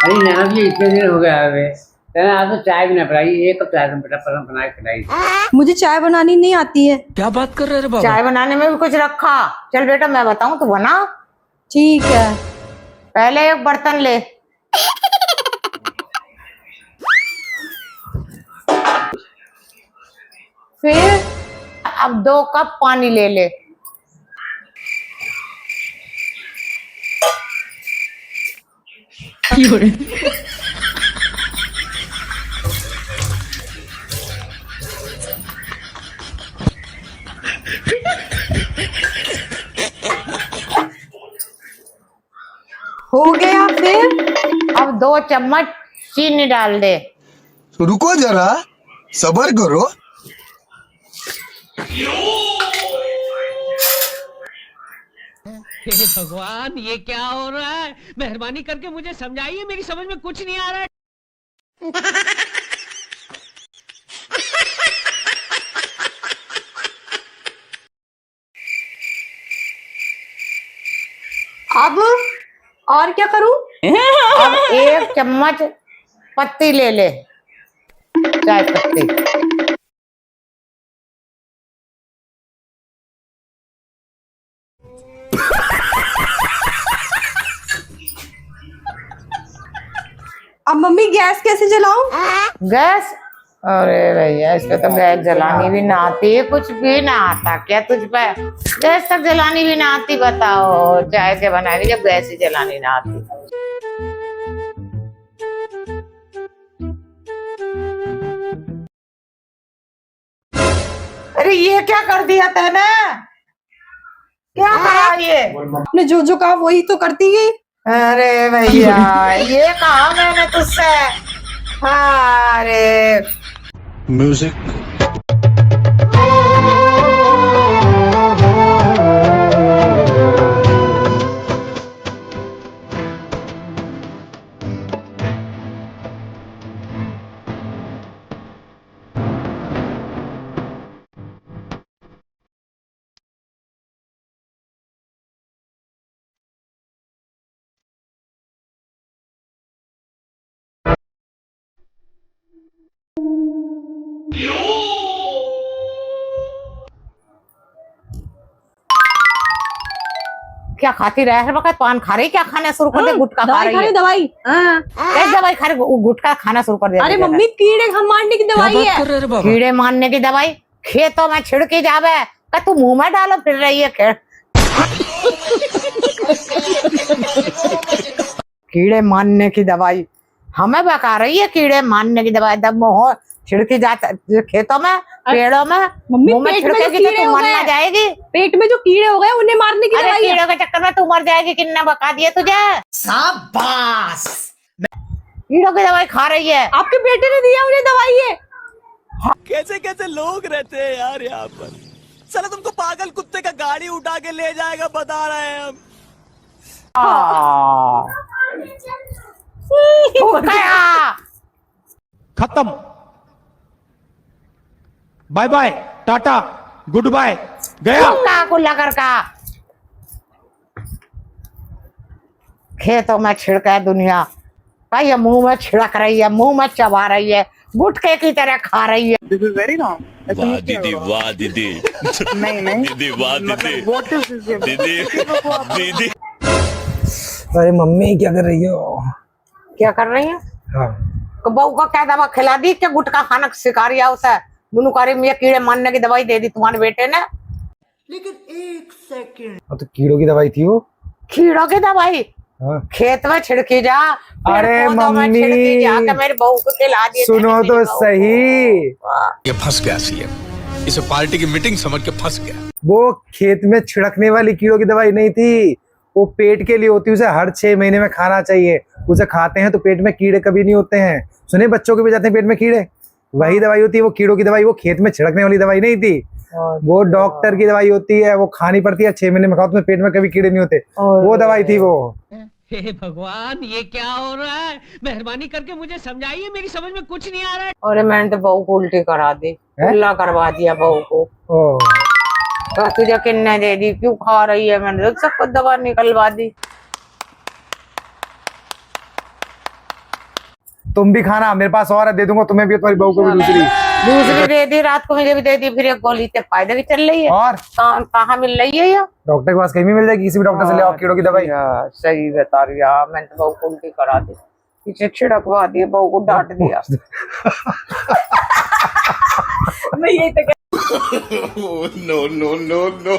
अरे नाना जी इतने दिन हो गया है कहना आप तो चाय भी ना पिलाई, एक कप चाय बेटा बना के पिलाई। मुझे चाय बनानी नहीं आती है। क्या बात कर रहे रे बाबा? चाय बनाने में भी कुछ रखा? चल बेटा मैं बताऊं तो बना। ठीक है। पहले एक बर्तन ले, फिर अब 2 कप पानी ले ले। हो गया। फिर अब 2 चम्मच चीनी डाल दे। रुको जरा, सब्र करो। हे भगवान, ये क्या हो रहा है? मेहरबानी करके मुझे समझाइए, मेरी समझ में कुछ नहीं आ रहा है। अब और क्या करूं? अब 1 चम्मच पत्ती ले ले, चाय पत्ती। अब मम्मी गैस कैसे जलाऊं? गैस? अरे भैया इस पे तो गैस जलानी भी ना आती है, कुछ भी ना आता क्या तुझ पे? गैस तक जलानी भी ना आती, बताओ चाय के बनाएगी जब गैस ही जलानी ना आती। अरे ये क्या कर दिया तैने? क्या करा ये? आपने जो जो कहा वही तो करती गई। अरे भैया ये कहा मैंने तुझसे? अरे म्यूजिक। क्या खाती रहे हर वक्त? पान खा रही? क्या खाना शुरू कर दे? गुटखा खा दवाई रही खा रही है? दवाई। हाँ। कैसे दवाई खा रही? गुटखा खाना शुरू कर दे। अरे मम्मी कीड़े मारने की क्या दवाई बात है। कर रहे रे बाबा? कीड़े मारने की दवाई खेतों में छिड़की जावे का तू मुंह में डालो फिर रही है खेड़। कीड़े मारने की दवाई हमें बता रही है? कीड़े मारने की दवाई दब मुंह छिड़की जाता खेतों में पेड़ों में, मम्मी मुंह में पेट में जो छिड़केगी तो कीड़े तू हो मर ना गए, जाएगी। पेट में जो कीड़े हो गए उन्हें मारने की अरे दवाई है। कीड़ों के चक्कर में तू मर जाएगी, किन्ना बका दिया तुझे? शाबाश। कीड़ों की दवाई खा रही है? आपके बेटे ने दिया उन्हें दवाई है। कैसे कैसे लोग रहते हैं यार यहाँ पर। चलो तुमको पागल कुत्ते का गाड़ी उठा के ले जाएगा, बता रहे हैं हम। खत्म। Bye bye, tata, goodbye, गया। कुल्ला कर का खेतों में छिड़का दुनिया का, ये मुंह में छिड़क रही है, मुंह में चबा रही है, गुटके की तरह खा रही है। This is very wrong. वाह दीदी, वाह दीदी, नहीं नहीं दीदी वाह दीदी, what is this? दीदी दीदी। अरे मम्मी क्या कर रही हो? क्या कर रही है? हाँ। बहू को क्या दवा खिला दी? क्या गुटखा खाना सिखा रही है उसे? दोनों कारी में कीड़े मारने की दवाई दे दी तुम्हारे बेटे ने। तो कीड़ों की दवाई थी वो। कीड़ों की दवाई हाँ। खेत में छिड़की जा, अरे पौधों में मम्मी, छिड़की जा के मेरी बहू को खिला दिए। सुनो तो सही। ये फंस गया सीएम, इसे पार्टी की मीटिंग समझ के फंस गया। वो खेत में छिड़कने वाली कीड़ों की दवाई नहीं थी, वो पेट के लिए होती है। उसे हर 6 महीने में खाना चाहिए। उसे खाते हैं तो पेट में कीड़े कभी नहीं होते हैं। सुने बच्चों के भी जाते हैं पेट में कीड़े, वही दवाई होती है वो कीड़ों की दवाई। वो खेत में छिड़कने वाली दवाई नहीं थी, वो डॉक्टर की दवाई होती है, वो खानी पड़ती है। 6 महीने में खाओ, तुम्हें पेट में कभी कीड़े नहीं होते। वो दवाई थी वो। हे भगवान, ये क्या हो रहा है? मेहरबानी करके मुझे समझाइए, मेरी समझ में कुछ नहीं आ रहा है। और मैंने तो बहू को उल्टी करा दी, उल्ला करवा दिया बहू को। तो तुझे किन्ने दे दी? क्यों खा रही है? मैंने तो सबको दवा निकलवा दी। तुम भी खाना, मेरे पास और है, दे दूंगा तुम्हें भी, तुम्हारी बहू को भी दूसरी। दूसरी दे दी, रात को मुझे भी दे दी, फिर एक गोली से फायदा भी चल रही है। और कहाँ मिल रही है ये? डॉक्टर के पास कहीं भी मिल जाएगी, किसी भी डॉक्टर से ले आओ कीड़ों की दवाई। यार सही बता रही यार, मैंने तो बहू को उल्टी करा दी, पीछे छिड़कवा दी, बहू को डांट दिया। मैं यही तो no, no, no, no.